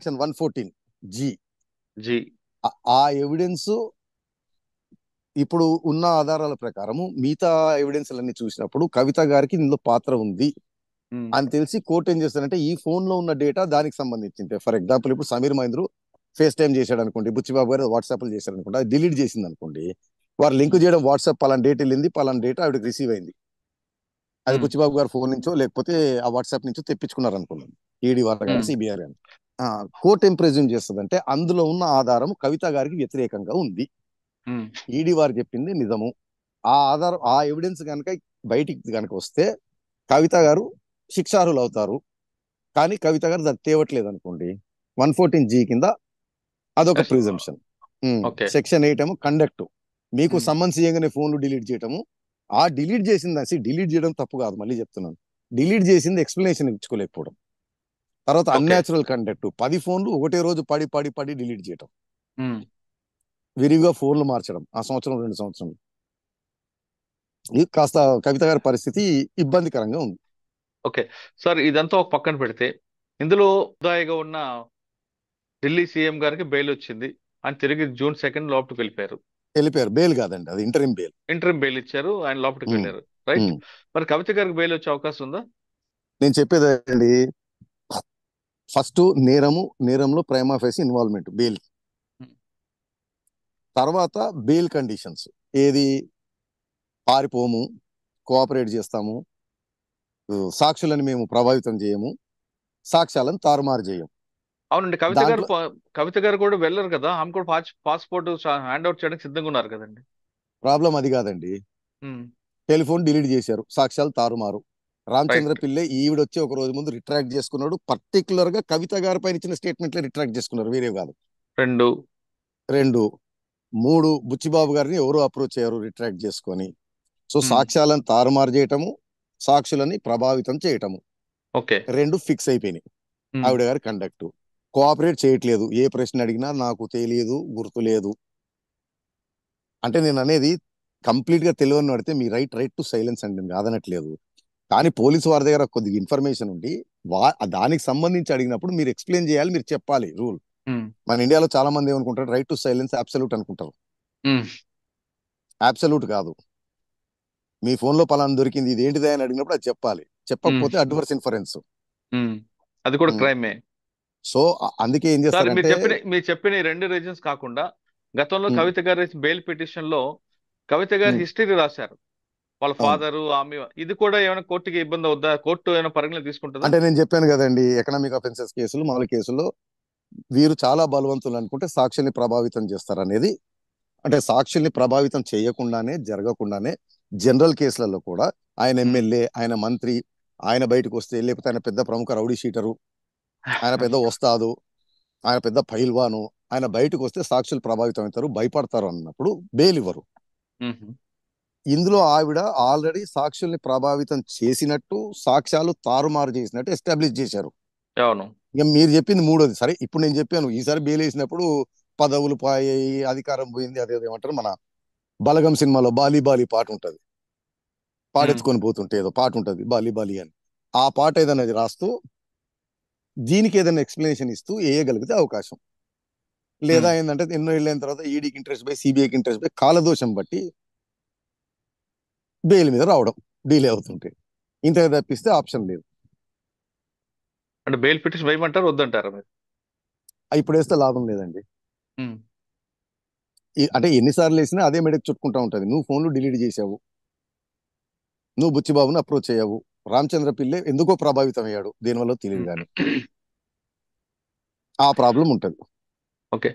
Section 114 G. ఆ evidence ఇప్పుడు ఉన్న ఆధారాల ప్రకారము మిగతా ఎవిడెన్స్లన్నీ చూసినప్పుడు కవిత గారికి ఇందులో పాత్ర ఉంది అని తెలిసి కోర్టు ఏం చేస్తారంటే ఈ ఫోన్ లో ఉన్న డేటా దానికి సంబంధించింది. ఫర్ ఎగ్జాంపుల్ ఇప్పుడు సమీర్ మహేంద్రు ఫేస్ టైం చేశాడు అనుకోండి, బుచ్చిబాబు గారు వాట్సాప్ చేశాడు అనుకోండి, అది డిలీట్ చేసింది అనుకోండి, వారు లింక్ చేయడం వాట్సాప్ పలానా డేట్ వెళ్ళింది, పలానా డేటా ఆవిడకి రిసీవ్ అయింది, అది బుచ్చిబాబు గారు ఫోన్ నుంచో లేకపోతే ఆ వాట్సాప్ నుంచో తెప్పించుకున్నారు అనుకున్నాను, ఈడీ వారు కానీ సిబిఐ కానీ. కోర్టు ఏం ప్రెజ్యూమ్ చేస్తుందంటే అందులో ఉన్న ఆధారం కవిత గారికి వ్యతిరేకంగా ఉంది, ఈడీ వారు చెప్పింది నిజము, ఆ ఆధారం ఆ ఎవిడెన్స్ కనుక బయటికి కనుక వస్తే కవిత గారు శిక్షార్హులు అవుతారు. కానీ కవిత గారు దాన్ని తేవట్లేదు అనుకోండి, 114G కింద అదొక ప్రిజంప్షన్. సెక్షన్ 8 ఏమో కండక్ట్, మీకు సమ్మన్స్ చేయగానే ఫోన్లు డిలీట్ చేయటము, ఆ డిలీట్ చేసింది డిలీట్ చేయడం తప్పు కాదు, మళ్ళీ చెప్తున్నాను, డిలీట్ చేసింది ఎక్స్ప్లెనేషన్ ఇచ్చుకోలేకపోవడం. తర్వాత అన్యాచురల్ కండక్ట్, 10 ఫోన్లు ఒకటే రోజు పడి పడి పడి డిలీట్ చేయటం, విరివిగా ఫోన్లు మార్చడం, ఆ సంవత్సరం 2 సంవత్సరం. ఇది కాస్త కవిత గారి పరిస్థితి ఇబ్బందికరంగా ఉంది. ఓకే సార్, ఇదంతా ఒక పక్కన పెడితే ఇందులో ముద్దాయిగా ఉన్న ఢిల్లీ సీఎం గారికి బెయిల్ వచ్చింది అని తిరిగి June 2 లోపలికి వెళ్ళిపోయారు. బెయిల్ కాదండి, అది ఇంటరిం బెయిల్. ఇంటరిం బెయిల్ ఇచ్చారు, ఆయన లోపలికి వెళ్ళారు, రైట్. మరి కవిత గారికి బెయిల్ వచ్చే అవకాశం ఉందా? నేను చెప్పేదండి, ఫస్ట్ నేరంలో ప్రైమా ఫేసి ఇన్వాల్వ్మెంట్ బెయిల్, తర్వాత బెయిల్ కండిషన్స్, ఏది పారిపోము, కోఆపరేట్ చేస్తాము, సాక్షులను మేము ప్రభావితం చేయము, సాక్ష్యాలను తారుమారు చేయం. అవునండి, కవిత గారు కూడా వెళ్ళరు కదా, ఆమె కూడా పాస్పోర్ట్ హ్యాండ్ అవుట్ చేయడానికి సిద్ధంగా ఉన్నారు కదండి. ప్రాబ్లం అది కాదండి, టెలిఫోన్ డిలీట్ చేశారు, సాక్ష్యాలు తారుమారు. రామచంద్ర పిల్లే ఈవిడొచ్చి ఒక రోజు ముందు రిట్రాక్ట్ చేసుకున్నాడు, పర్టికులర్ గా కవిత గారి పైన ఇచ్చిన స్టేట్మెంట్లే రిట్రాక్ట్ చేసుకున్నారు, వేరే కాదు. 2 3 బుచ్చిబాబు గారిని ఎవరు అప్రోచ్ అయ్యారు రిట్రాక్ట్ చేసుకొని. సో సాక్ష్యాలను తారుమారు చేయటము, సాక్షులని ప్రభావితం చేయటము, 2 ఫిక్స్ అయిపోయినాయి. ఆవిడ గారి కండక్ట్ కోఆపరేట్ చేయట్లేదు, ఏ ప్రశ్న అడిగినా నాకు తెలియదు, గుర్తులేదు అంటే. నేను అనేది కంప్లీట్ గా తెలియని పడితే మీ రైట్ టు సైలెన్స్ అండి, కాదనట్లేదు. కానీ పోలీసు వారి దగ్గర కొద్దిగా ఇన్ఫర్మేషన్ ఉండి దానికి సంబంధించి అడిగినప్పుడు మీరు ఎక్స్ప్లెయిన్ చేయాలి, మీరు చెప్పాలి. రూల్ మన ఇండియాలో చాలా మంది ఏమనుకుంటారు, రైట్ టు సైలెన్స్ అబ్సల్యూట్ అనుకుంటారు. అబ్సల్యూట్ కాదు. మీ ఫోన్ లో పలానా దొరికింది, ఇది ఏంటిది అని అడిగినప్పుడు అది చెప్పాలి, చెప్పకపోతే అడ్వర్స్ ఇన్ఫరెన్స్, అది కూడా క్రైమే. సో అందుకే ఏం చేస్తారంటే, మీరు చెప్పిన 2 రీజన్స్ కాకుండా గతంలో కవిత గారి బెయిల్ పిటిషన్ లో కవిత గారి హిస్టరీ రాశారు, వాళ్ళ ఫాదరు, ఆమె, ఇది కూడా ఏమైనా కోర్టుకి ఇబ్బంది అవుద్దా? కోర్టు ఏమైనా పరిగణన తీసుకుంటుందా? అంటే నేను చెప్పాను కదండి, ఎకనామిక్ అఫెన్సెస్ కేసులు, మామూలు కేసుల్లో వీరు చాలా బలవంతులు అనుకుంటే సాక్షిని ప్రభావితం చేస్తారనేది, అంటే సాక్షుల్ని ప్రభావితం చేయకుండానే జరగకుండానే జనరల్ కేసులలో కూడా ఆయన ఎమ్మెల్యే, ఆయన మంత్రి, ఆయన బయటకు వస్తే, లేకపోతే ఆయన పెద్ద ప్రముఖ రౌడీ షీటరు, ఆయన పెద్ద వస్తాదు, ఆయన పెద్ద పైల్వాను, ఆయన బయటకు వస్తే సాక్షులు ప్రభావితం అవుతారు, భయపడతారు అన్నప్పుడు బెయిల్ ఇవ్వరు. ఇందులో ఆవిడ ఆల్రెడీ సాక్షుల్ని ప్రభావితం చేసినట్టు, సాక్ష్యాలు తారుమారు చేసినట్టు ఎస్టాబ్లిష్ చేశారు. ఇక మీరు చెప్పింది 3వది సరే. ఇప్పుడు నేను చెప్పాను, ఈసారి బెయిల్ వేసినప్పుడు పదవులు పోయాయి, అధికారం పోయింది, అదేమంటారు మన బలగం సినిమాలో బాలి బాలి పాట ఉంటది, పాడెత్తుకొని పోతుంటే ఏదో పాట ఉంటది బాలి బాలి అని, ఆ పాట ఏదైనా రాస్తూ దీనికి ఏదైనా ఎక్స్ప్లెనేషన్ ఇస్తూ వేయగలిగితే అవకాశం. లేదా ఏంటంటే ఎన్నో ఏళ్ళైన తర్వాత ఈడీకి ఇంట్రెస్ట్ పోయి, సిబిఐకి ఇంట్రెస్ట్ పోయి, కాలదోషం బట్టి బెయిల్ మీద రావడం డీలే అవుతుంటే, ఇంత తప్పిస్తే ఆప్షన్ లేదు. అంటే బెయిల్ పిటిషన్ వేయమంటారు, వద్దంటారా మీరు? ఇప్పుడు వేస్తే లాభం లేదండి. అంటే ఎన్నిసార్లు వేసినా అదే మెడకు చుట్టుకుంటా ఉంటది. నువ్వు ఫోన్లు డిలీట్ చేసావు, నువ్వు బుచ్చిబాబుని అప్రోచ్ అయ్యావు, రామచంద్ర పిల్లే ఎందుకో ప్రభావితం అయ్యాడు, దేనివల్ల తెలియదు కానీ ఆ ప్రాబ్లం ఉంటది. ఓకే.